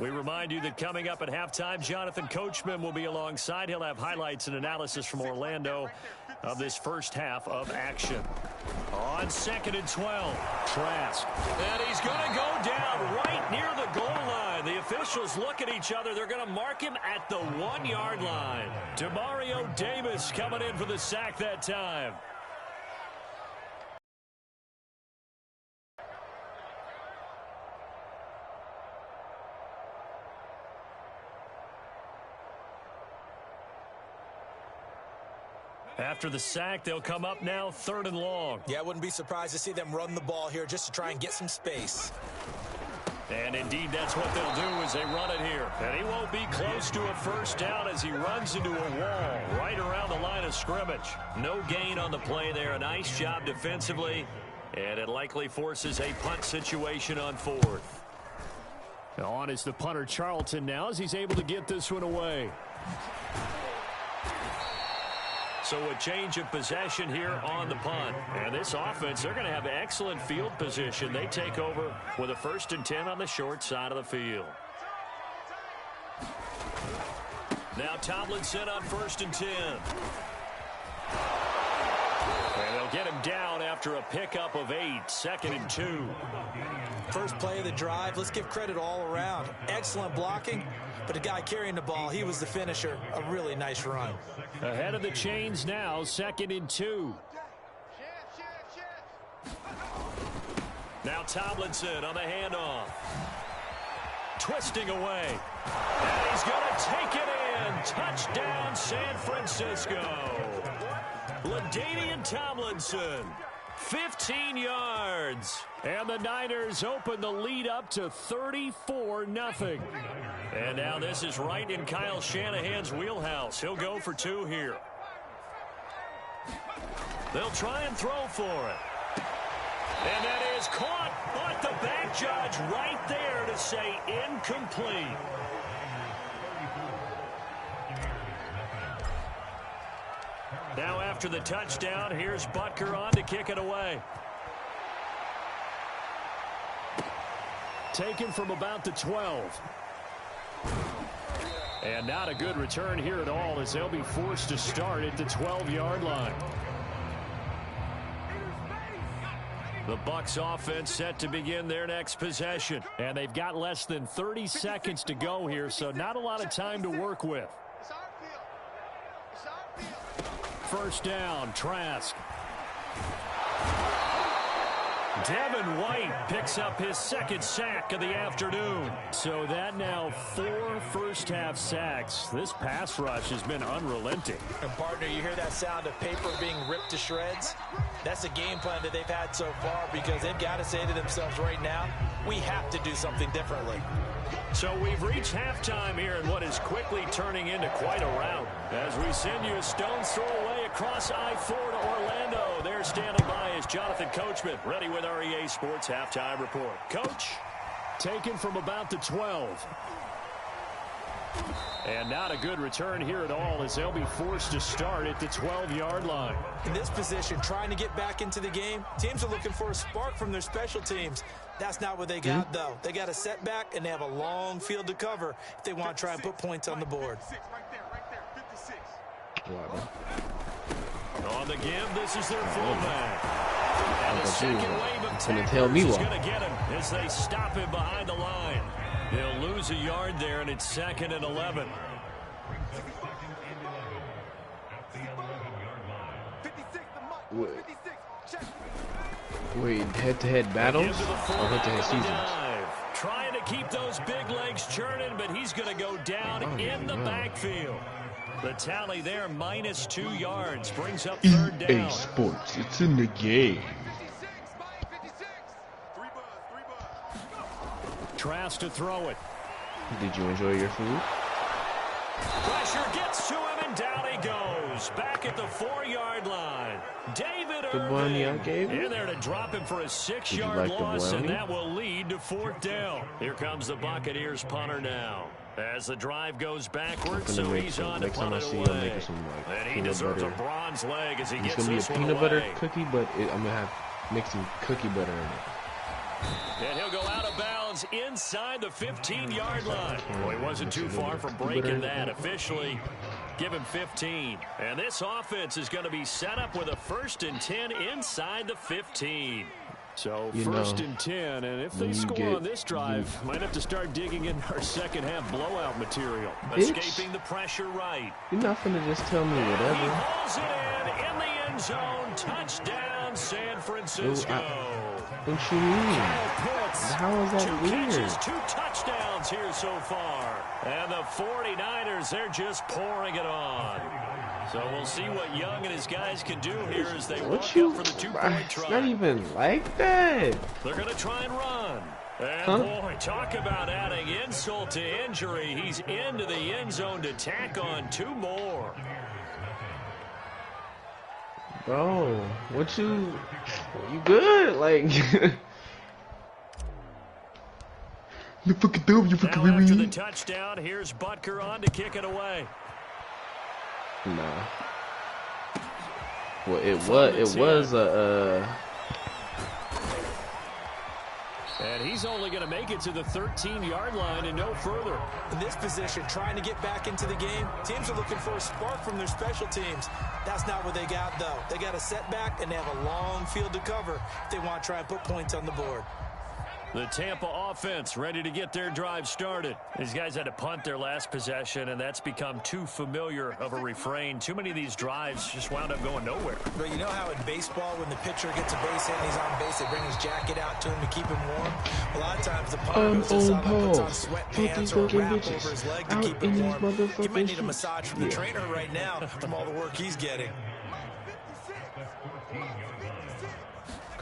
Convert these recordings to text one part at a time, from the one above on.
We remind you that coming up at halftime, Jonathan Coachman will be alongside. He'll have highlights and analysis from Orlando of this first half of action. On 2nd and 12, Trask. And he's going to go down right near the goal line. The officials look at each other. They're going to mark him at the 1-yard line. Demario Davis coming in for the sack that time. After the sack, they'll come up now 3rd and long. Yeah, I wouldn't be surprised to see them run the ball here just to try and get some space. And indeed, that's what they'll do as they run it here. And he won't be close to a first down as he runs into a wall right around the line of scrimmage. No gain on the play there. A nice job defensively. And it likely forces a punt situation on 4th. On is the punter, Charlton, now as he's able to get this one away. So a change of possession here on the punt. And this offense, they're going to have excellent field position. They take over with a 1st and 10 on the short side of the field. Now Tomlinson on 1st and 10. And they'll get him down after a pickup of 8, 2nd and 2. First play of the drive, let's give credit all around. Excellent blocking, but the guy carrying the ball, he was the finisher. A really nice run. Ahead of the chains now, 2nd and 2. Now Tomlinson on the handoff. Twisting away. And he's going to take it in. Touchdown, San Francisco. LaDainian Tomlinson, 15 yards. And the Niners open the lead up to 34-0. And now this is right in Kyle Shanahan's wheelhouse. He'll go for 2 here. They'll try and throw for it. And that is caught, but the back judge right there to say incomplete. Now after the touchdown, here's Butker on to kick it away. Taken from about the 12. And not a good return here at all as they'll be forced to start at the 12-yard line. The Bucs offense set to begin their next possession. And they've got less than 30 seconds to go here, so not a lot of time to work with. First down, Trask. Devin White picks up his 2nd sack of the afternoon. So that now 4 first-half sacks. This pass rush has been unrelenting. And partner, you hear that sound of paper being ripped to shreds? That's the game plan that they've had so far because they've got to say to themselves right now, we have to do something differently. So we've reached halftime here in what is quickly turning into quite a rout. As we send you a stone's throw away across I-4 to Orlando. There standing by is Jonathan Coachman, ready with our EA Sports Halftime Report. Coach? Taken from about the 12. And not a good return here at all as they'll be forced to start at the 12-yard line. In this position, trying to get back into the game, teams are looking for a spark from their special teams. That's not what they got, though. They got a setback, and they have a long field to cover if they want to try and put points on the board. On the give, this is their fullback. And the second wave of tackles is going to get him as they stop him behind the line. They'll lose a yard there, and it's 2nd and 11. Wait, head-to-head battles or head-to-head seasons? Trying to keep those big legs churning, but he's going to go down in the backfield. The tally there, -2 yards, brings up 3rd down. EA Sports, it's in the game. Trask to throw it. Did you enjoy your food? Pressure gets to him, and down he goes. Back at the 4-yard line. David Irving in there to him for a 6-yard loss, and that will lead to 4th down. Here comes the Buccaneers punter now. As the drive goes backwards, so he's on to punt it away. And he deserves a bronze leg as he gets this one away. It's going to be a peanut butter cookie, but I'm going to have mix some cookie butter in it. And he'll go out of bounds inside the 15-yard line. Well, he wasn't too far from breaking that. Officially, give him 15. And this offense is going to be set up with a 1st and 10 inside the 15. So 1st and 10, and if they score on this drive, might have to start digging in our second half blowout material. Escaping the pressure right. You're not finna just tell me whatever. He hauls it in the end zone. Touchdown, San Francisco. What you mean? How is that weird? 2 catches, 2 touchdowns here so far. And the 49ers, they're just pouring it on. So we'll see what Young and his guys can do here as they walk up for the 2-point try. It's not even like that. They're going to try and run. And boy, talk about adding insult to injury. He's into the end zone to tack on 2 more. Bro, what you good? Like, you fucking dumb, you fucking now after the touchdown, here's Butker on to kick it away. Nah. Well, it was a and he's only going to make it to the 13-yard line and no further. In this position, trying to get back into the game, teams are looking for a spark from their special teams. That's not what they got, though. They got a setback, and they have a long field to cover if they want to try and put points on the board. The Tampa offense ready to get their drive started. These guys had to punt their last possession, and that's become too familiar of a refrain. Too many of these drives just wound up going nowhere. But you know how in baseball, when the pitcher gets a base hit and he's on base, they bring his jacket out to him to keep him warm? A lot of times the punter goes to puts on sweatpants or a wrap over his leg to keep him warm. He might need a massage from the trainer right now from all the work he's getting.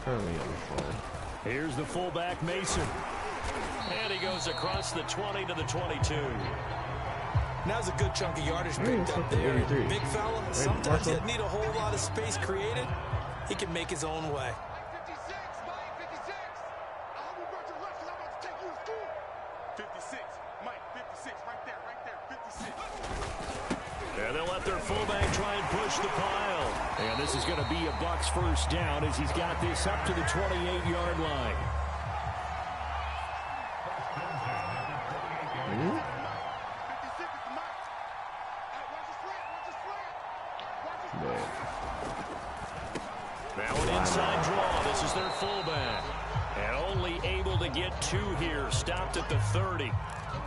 currently on the phone. Here's the fullback, Mason. And he goes across the 20 to the 22. Now's a good chunk of yardage picked up there. Big fella, sometimes he doesn't need a whole lot of space created. He can make his own way. And they'll let their fullback try and push the pile. And this is going to be a Bucs first down as he's got this up to the 28-yard line. Now an inside draw. This is their fullback. And only able to get two here. Stopped at the 30.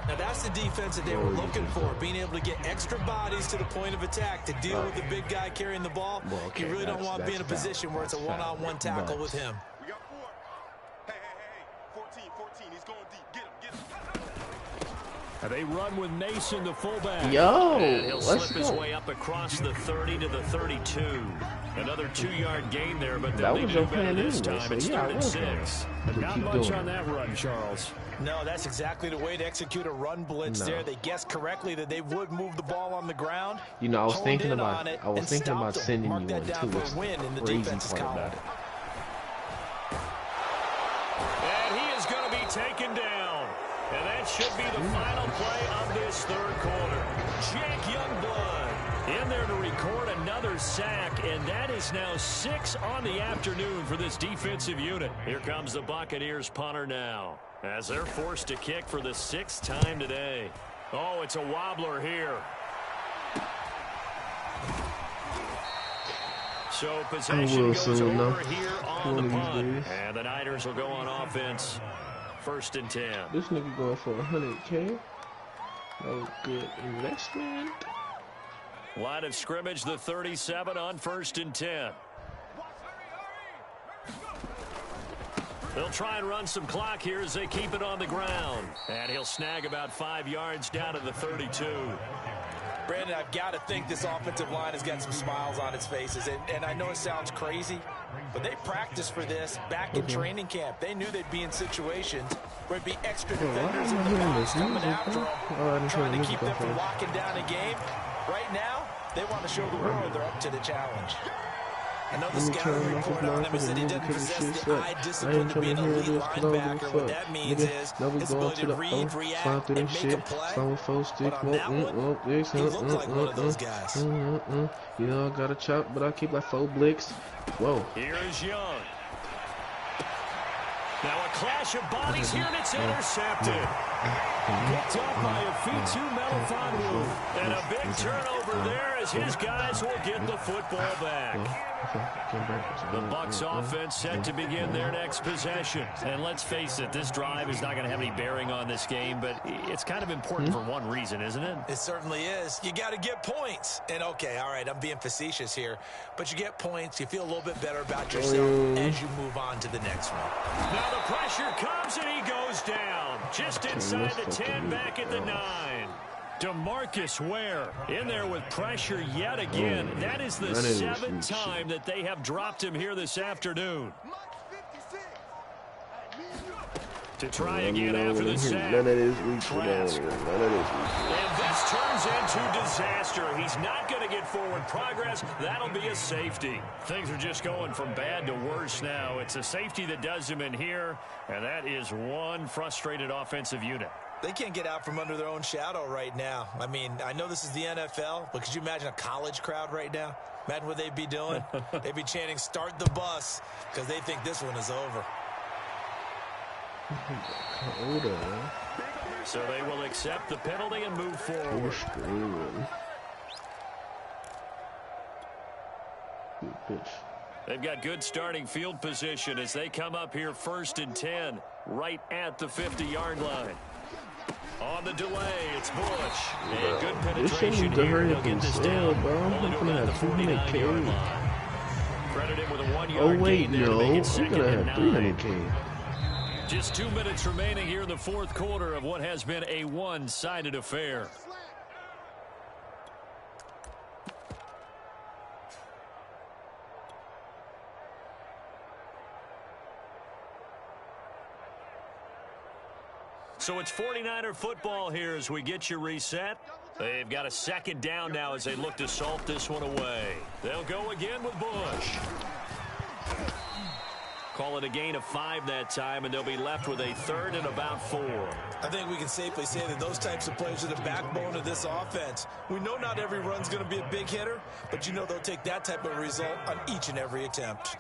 Now that's the defense that they were looking for, being able to get extra bodies to the point of attack to deal with the big guy carrying the ball. Well, okay, you really don't want to be in a position where it's a one-on-one tackle with him. We got 4. Hey. 14. He's going deep. Get him. And they run with Mason, the fullback. Yo, and he'll slip let's his go. way up across the 30 to the 32. Another 2-yard gain there, but they'll need to do better this time. It's third and 6. But not much on that run, Charles. No, that's exactly the way to execute a run blitz there. They guessed correctly that they would move the ball on the ground. You know, I was thinking honed in about on it, I was and thinking about stopped sending them. you Mark one that down too. for a win in the Crazy defense's part column. about it. And he is going to be taken down. And that should be the final play of this third quarter. Jake Youngblood in there to record another sack, and that is now 6 on the afternoon for this defensive unit. Here comes the Buccaneers punter now, as they're forced to kick for the 6th time today. Oh, it's a wobbler here. So possession goes over here on the punt. And the Niners will go on offense. 1st and 10. This nigga going for 100K. No good investment. Line of scrimmage, the 37 on 1st and 10. They'll try and run some clock here as they keep it on the ground. And he'll snag about 5 yards down to the 32. Brandon, I've got to think this offensive line has got some smiles on its faces. And I know it sounds crazy, but they practiced for this back in training camp. They knew they'd be in situations where it'd be extra defenders in the box coming after them, trying to keep them from locking down a game. Right now, they want to show the world they're up to the challenge. I know the scouting report on him is that he doesn't possess the eye discipline to be an elite linebacker. What that means is his ability to read, react, and make a play. But on that one, he looked like one of those guys. You know, I got a chop, but I keep like 4 blicks. Whoa. Here is Young. Now a clash of bodies here, and it's intercepted. Picked up by a Fitu Melifonwu. And a big turnover there as his guys will get the football back. The Bucs offense set to begin their next possession. And let's face it, this drive is not going to have any bearing on this game, but it's kind of important for one reason, isn't it? It certainly is. You got to get points. And, okay, all right, I'm being facetious here, but you get points, you feel a little bit better about yourself as you move on to the next one. Now the pressure comes, and he goes down. Just inside the 10, back at the 9. DeMarcus Ware in there with pressure yet again. That is the 7th time that they have dropped him here this afternoon. To try again after the sack. None of this week. Trask. And this turns into disaster. He's not going to get forward progress. That'll be a safety. Things are just going from bad to worse now. It's a safety that does him in here, and that is one frustrated offensive unit. They can't get out from under their own shadow right now. I mean, I know this is the NFL, but could you imagine a college crowd right now? Imagine what they'd be doing. They'd be chanting, "Start the bus," because they think this one is over. So they will accept the penalty and move forward. They've got good starting field position as they come up here 1st and 10, right at the 50-yard line. On the delay, it's Bush. And good penetration here. He'll get this down. Only to about the 49-yard line. Credit him with a 1-yard gain there to make it 2nd and 9. Just 2 minutes remaining here in the 4th quarter of what has been a one-sided affair. So it's 49er football here as we get you reset. They've got a 2nd down now as they look to salt this one away. They'll go again with Bush. Call it a gain of 5 that time, and they'll be left with a 3rd and about 4. I think we can safely say that those types of plays are the backbone of this offense. We know not every run's going to be a big hitter, but you know they'll take that type of result on each and every attempt.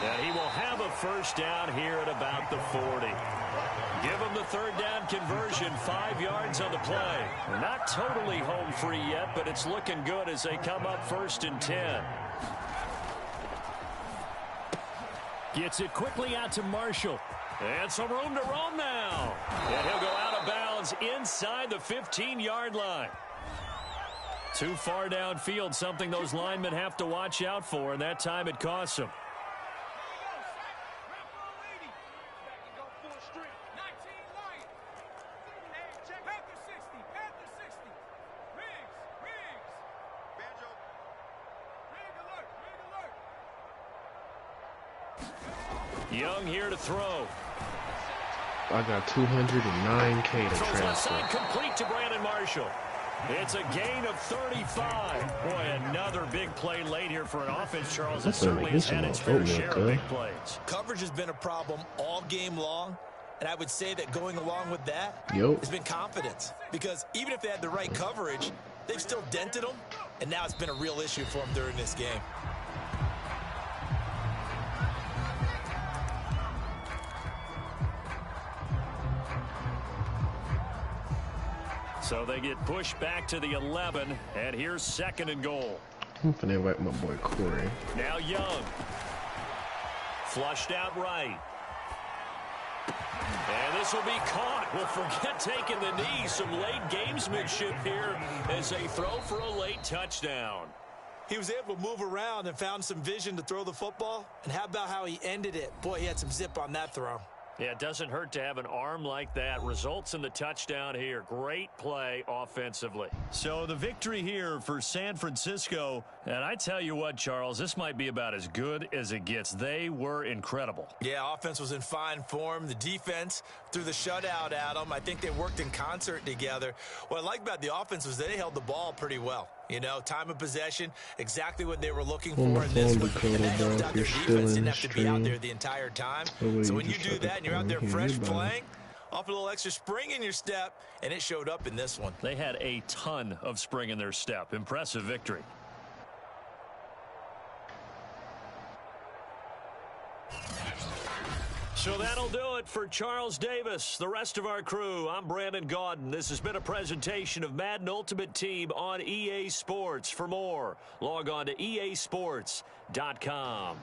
And he will have a 1st down here at about the 40. Give him the 3rd down conversion, 5 yards on the play. Not totally home free yet, but it's looking good as they come up 1st and 10. Gets it quickly out to Marshall. And some room to roam now. And he'll go out of bounds inside the 15-yard line. Too far downfield, something those linemen have to watch out for, and that time it costs them. Young here to throw. I got 209K to Throws left side transfer. complete to Brandon Marshall. It's a gain of 35. Boy, another big play late here for an offense, Charles. It certainly has had its fair share of big plays. Coverage has been a problem all game long, and I would say that going along with that has been confidence. Because even if they had the right coverage, they've still dented them, and now it's been a real issue for them during this game. So they get pushed back to the 11, and here's 2nd and goal. I'm finna invite my boy Corey. Now Young. Flushed out right. And this will be caught. Well, forget taking the knee. Some late gamesmanship here as they throw for a late touchdown. He was able to move around and found some vision to throw the football. And how about how he ended it? Boy, he had some zip on that throw. Yeah, it doesn't hurt to have an arm like that. Results in the touchdown here. Great play offensively. So the victory here for San Francisco. And I tell you what, Charles, this might be about as good as it gets. They were incredible. Yeah, offense was in fine form. The defense threw the shutout at them. I think they worked in concert together. What I like about the offense was they held the ball pretty well. You know, time of possession, exactly what they were looking for in this one. And that helped out their defense. Didn't have to be out there the entire time. So when you do that and you're out there fresh playing, off a little extra spring in your step, and it showed up in this one. They had a ton of spring in their step. Impressive victory. So that'll do it for Charles Davis. The rest of our crew, I'm Brandon Gaudin. This has been a presentation of Madden Ultimate Team on EA Sports. For more, log on to easports.com.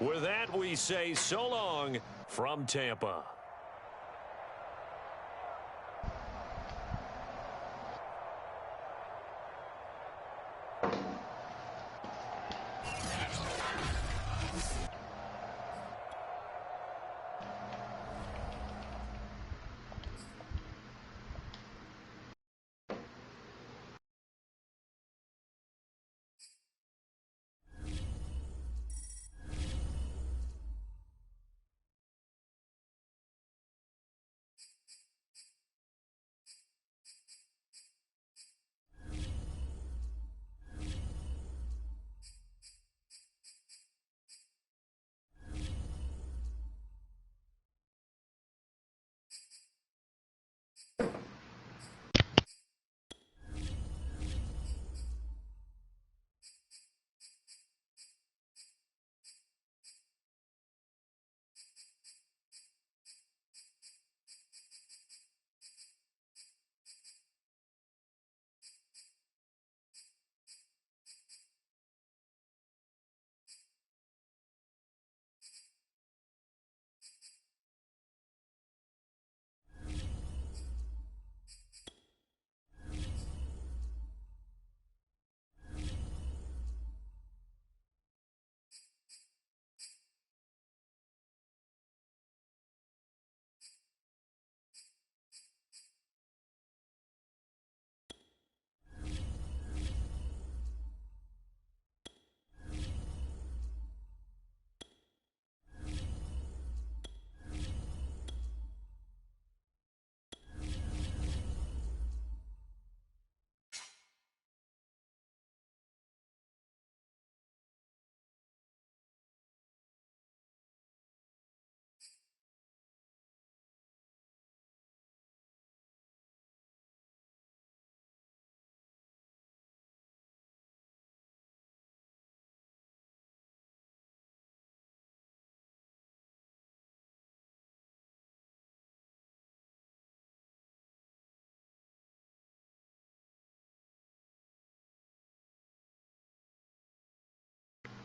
With that, we say so long from Tampa.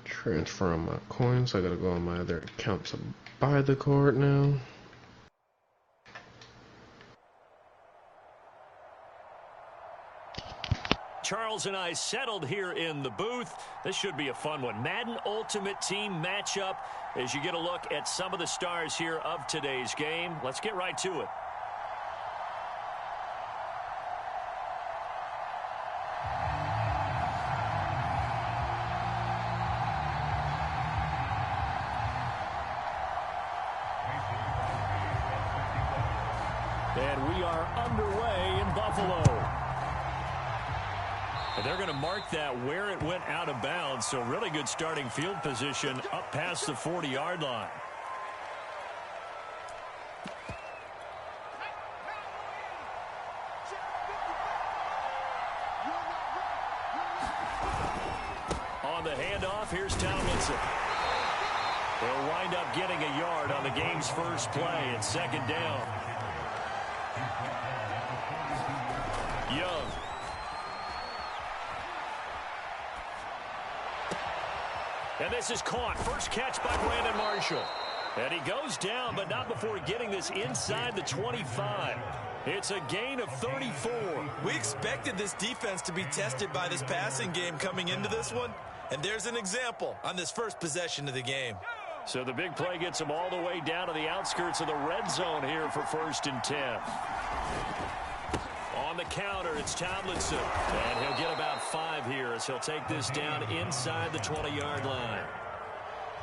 Transferring my coins. I gotta go on my other account to buy the card now. Charles and I settled here in the booth. This should be a fun one. Madden Ultimate Team matchup as you get a look at some of the stars here of today's game. Let's get right to it. And we are underway in Buffalo. And they're going to mark that where it went out of bounds. So really good starting field position up past the 40-yard line. On the handoff, here's Tomlinson. They'll wind up getting a yard on the game's first play. It's second down. Young. And this is caught. First catch by Brandon Marshall. And he goes down, but not before getting this inside the 25. It's a gain of 34. We expected this defense to be tested by this passing game coming into this one. And there's an example on this first possession of the game. So the big play gets him all the way down to the outskirts of the red zone here for 1st and 10. On the counter, it's Tomlinson. And he'll get about 5 here as he'll take this down inside the 20-yard line.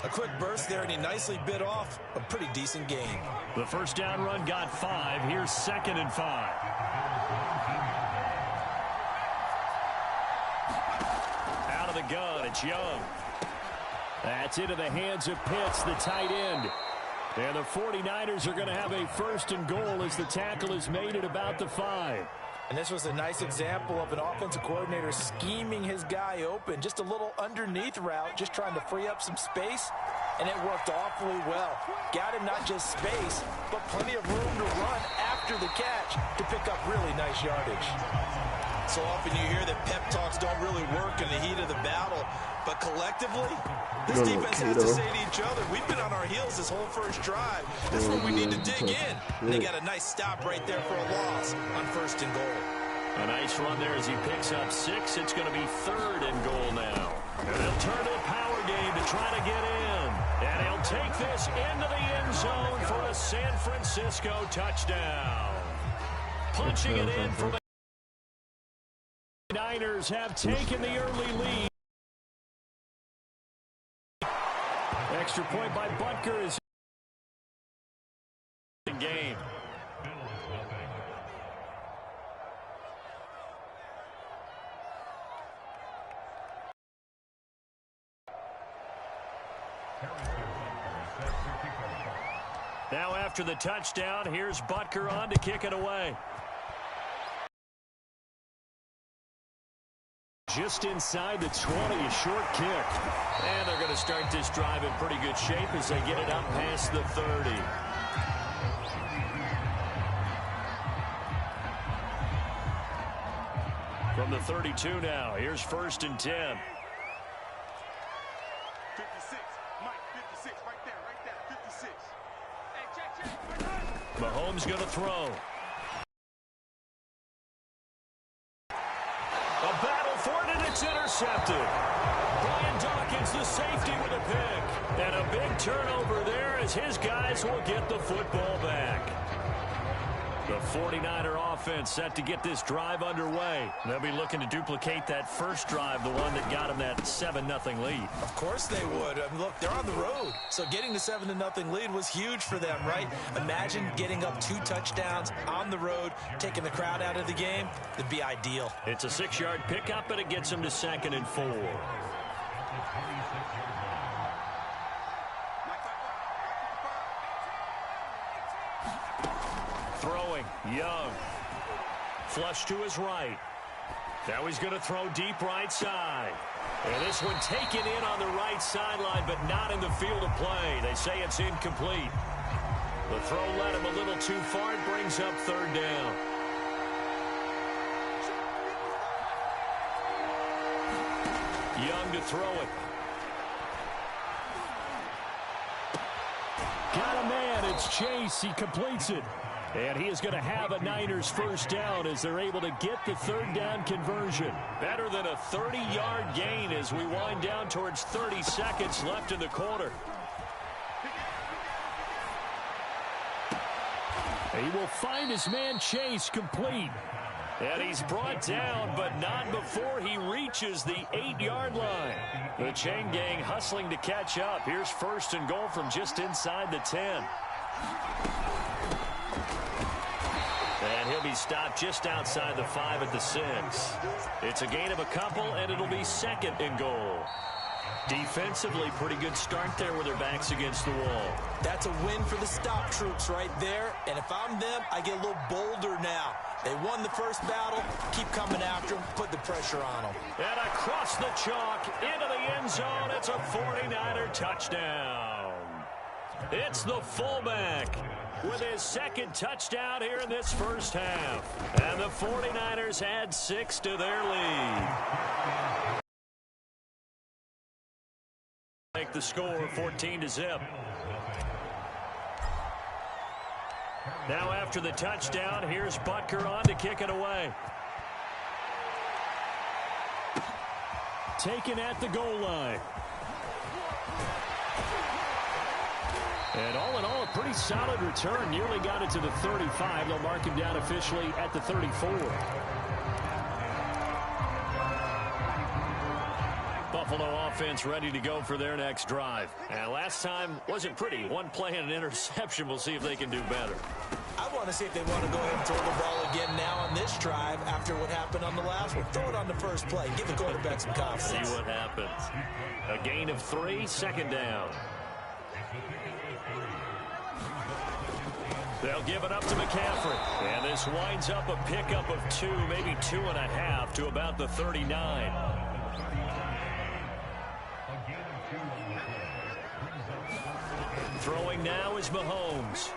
A quick burst there, and he nicely bit off a pretty decent gain. The first down run got 5. Here's 2nd and 5. Out of the gun, it's Young. That's into the hands of Pitts, the tight end. And the 49ers are going to have a first and goal as the tackle is made at about the 5. And this was a nice example of an offensive coordinator scheming his guy open. Just a little underneath route, just trying to free up some space, and it worked awfully well. Got him not just space, but plenty of room to run after the catch to pick up really nice yardage. So often you hear that pep talks don't really work in the heat of the battle, but collectively, this defense has to say to each other, we've been on our heels this whole first drive. This is where we need to dig in. And they got a nice stop right there for a loss on first and goal. A nice run there as he picks up 6. It's going to be 3rd and goal now. And they'll turn to the power game to try to get in. And he'll take this into the end zone for a San Francisco touchdown. Punching it in for the Niners have taken the early lead. Extra point by Butker is in game. Now after the touchdown, here's Butker on to kick it away. Just inside the 20, a short kick. And they're going to start this drive in pretty good shape as they get it up past the 30. From the 32 now, here's 1st and 10. 56. Mike, 56. Right there. 56. Hey, check. Mahomes going to throw. A battle for it, and it's intercepted. Brian Dawkins, the safety, with a pick. And a big turnover there as his guys will get the football back. The 49er offense set to get this drive underway. They'll be looking to duplicate that first drive, the one that got them that 7-0 lead. Of course they would. I mean, look, they're on the road. So getting the 7-0 lead was huge for them, right? Imagine getting up 2 touchdowns on the road, taking the crowd out of the game. It'd be ideal. It's a 6-yard pickup, and it gets them to 2nd and 4. Throwing, Young. Flush to his right. Now he's going to throw deep right side. And this one taken in on the right sideline, but not in the field of play. They say it's incomplete. The throw led him a little too far. It brings up 3rd down. Young to throw it. Got a man. It's Chase. He completes it. And he is going to have a Niners first down as they're able to get the 3rd down conversion. Better than a 30-yard gain as we wind down towards 30 seconds left in the quarter. He will find his man Chase complete. And he's brought down, but not before he reaches the 8-yard line. The chain gang hustling to catch up. Here's 1st and goal from just inside the 10. And he'll be stopped just outside the 5 at the 6. It's a gain of a couple, and it'll be 2nd and goal. Defensively, pretty good start there with their backs against the wall. That's a win for the stop troops right there. And if I'm them, I get a little bolder now. They won the first battle. Keep coming after them. Put the pressure on them. And across the chalk, into the end zone. It's a 49er touchdown. It's the fullback with his 2nd touchdown here in this first half. And the 49ers add 6 to their lead. Make the score 14-0. Now after the touchdown, here's Butker on to kick it away. Taken at the goal line. And all in all, a pretty solid return. Nearly got it to the 35. They'll mark him down officially at the 34. Buffalo offense ready to go for their next drive. And last time wasn't pretty. One play and an interception. We'll see if they can do better. I want to see if they want to go ahead and throw the ball again now on this drive after what happened on the last one. Throw it on the first play. Give the quarterback some confidence. See what happens. A gain of 3, 2nd down. They'll give it up to McCaffrey. And this winds up a pickup of 2, maybe 2.5 to about the 39. Throwing now is Mahomes.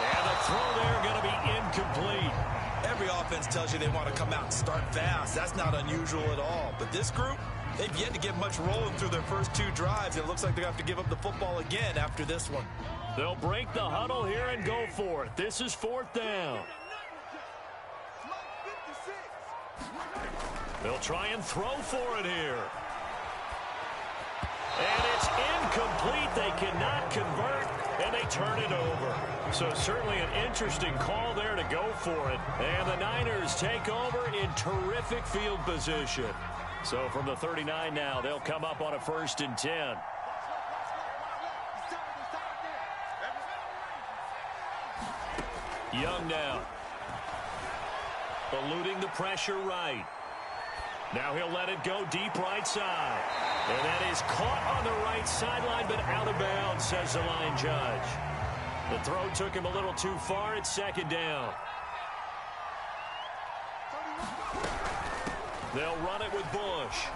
And the throw there going to be incomplete. Every offense tells you they want to come out and start fast. That's not unusual at all. But this group, they've yet to get much rolling through their first 2 drives. It looks like they're going to have to give up the football again after this one. They'll break the huddle here and go for it. This is 4th down. They'll try and throw for it here. And it's incomplete. They cannot convert, and they turn it over. So certainly an interesting call there to go for it. And the Niners take over in terrific field position. So from the 39 now, they'll come up on a 1st and 10. Young now. Eluding the pressure right. Now he'll let it go deep right side. And that is caught on the right sideline, but out of bounds, says the line judge. The throw took him a little too far. It's 2nd down. They'll run it with Bush.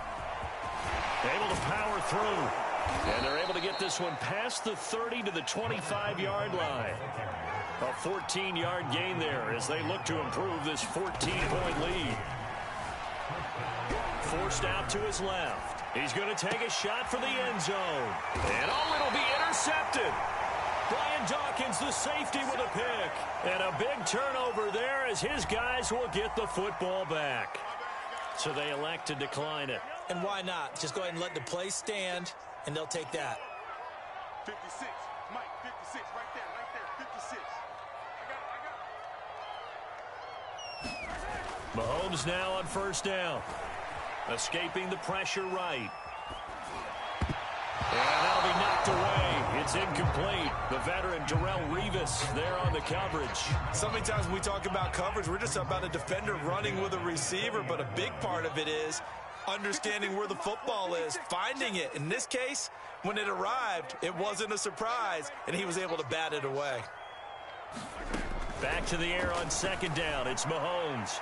Able to power through. And they're able to get this one past the 30 to the 25-yard line. A 14-yard gain there as they look to improve this 14-point lead. Forced out to his left. He's going to take a shot for the end zone. And it'll be intercepted. Brian Dawkins, the safety, with a pick. And a big turnover there as his guys will get the football back. So they elect to decline it. And why not? Just go ahead and let the play stand, and they'll take that. 56. Mike, 56. Right there. 56. I got it. Mahomes now on 1st down. Escaping the pressure right. And that'll be knocked away. It's incomplete. The veteran Darrelle Revis there on the coverage. So many times when we talk about coverage, we're just about a defender running with a receiver, but a big part of it is understanding where the football is, finding it. In this case, when it arrived, it wasn't a surprise, and he was able to bat it away. Back to the air on 2nd down. It's Mahomes.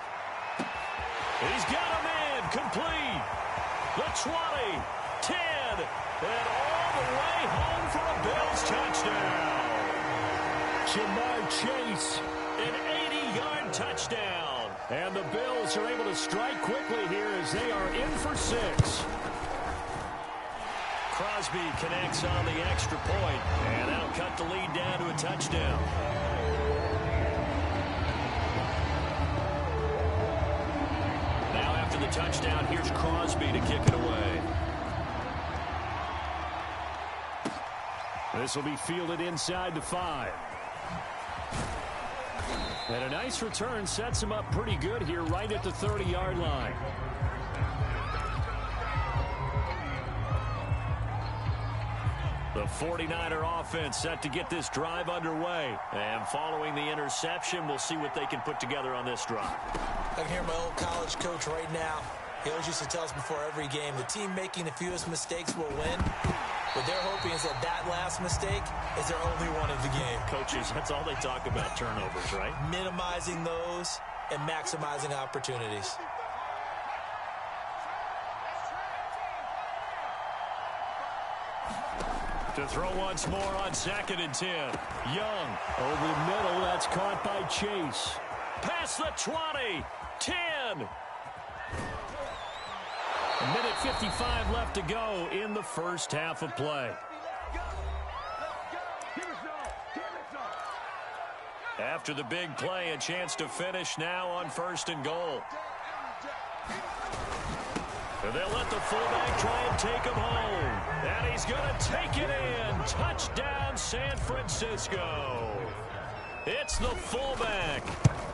He's got a man. Complete. The 20, 10, and all the way home for a Bills touchdown. Jamar Chase, an 80-yard touchdown. And the Bills are able to strike quickly here as they are in for 6. Crosby connects on the extra point, and that'll cut the lead down to a touchdown. The touchdown. Here's Crosby to kick it away. This will be fielded inside the 5. And a nice return sets him up pretty good here right at the 30-yard line. The 49er offense set to get this drive underway. And following the interception, we'll see what they can put together on this drive. I can hear my old college coach right now. He always used to tell us before every game, the team making the fewest mistakes will win. What they're hoping is that last mistake is their only one of the game. Coaches, that's all they talk about, turnovers, right? Minimizing those and maximizing opportunities. To throw once more on 2nd and 10. Young over the middle. That's caught by Chase. Past the 20. 10. A minute 55 left to go in the first half of play. After the big play, a chance to finish now on 1st and goal. And they'll let the fullback try and take him home. And he's going to take it in. Touchdown, San Francisco. It's the fullback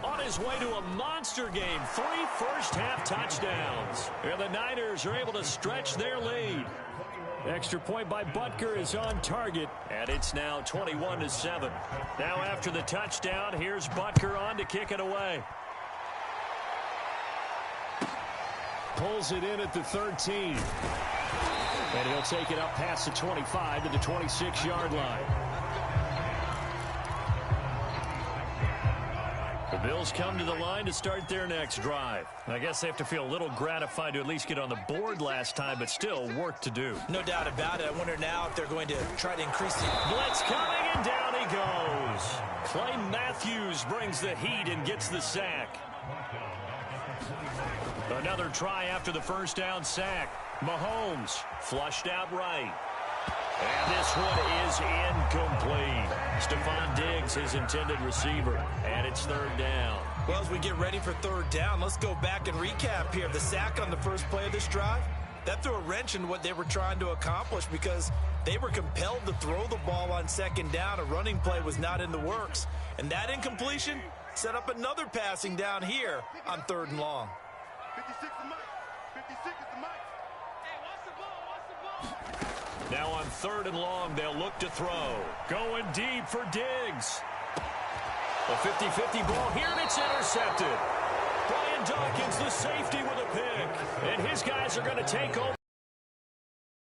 on his way to a monster game. 3 first-half touchdowns. And the Niners are able to stretch their lead. Extra point by Butker is on target. And it's now 21-7. Now after the touchdown, here's Butker on to kick it away. Pulls it in at the 13. And he'll take it up past the 25 to the 26-yard line. Bills come to the line to start their next drive. I guess they have to feel a little gratified to at least get on the board last time, but still work to do. No doubt about it. I wonder now if they're going to try to increase the... Blitz coming, and down he goes. Clay Matthews brings the heat and gets the sack. Another try after the first down sack. Mahomes flushed out right. And this one is incomplete. Stephon Diggs, his intended receiver, and it's third down. Well, as we get ready for third down, let's go back and recap here. The sack on the first play of this drive, that threw a wrench in what they were trying to accomplish because they were compelled to throw the ball on second down. A running play was not in the works. And that incompletion set up another passing down here on third and long. 56 is Mike. 56 is the Mike. Hey, watch the ball. Watch the ball. Now on third and long, they'll look to throw. Going deep for Diggs. A 50-50 ball here, and it's intercepted. Brian Dawkins, the safety, with a pick. And his guys are going to take over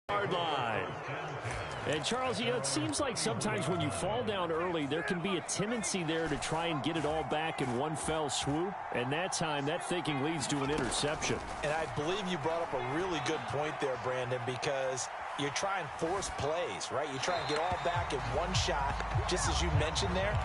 the yard line. And, Charles, you know, it seems like sometimes when you fall down early, there can be a tendency there to try and get it all back in one fell swoop. And that time, that thinking leads to an interception. And I believe you brought up a really good point there, Brandon, because you try and force plays, right? You try and get all back in one shot, just as you mentioned there.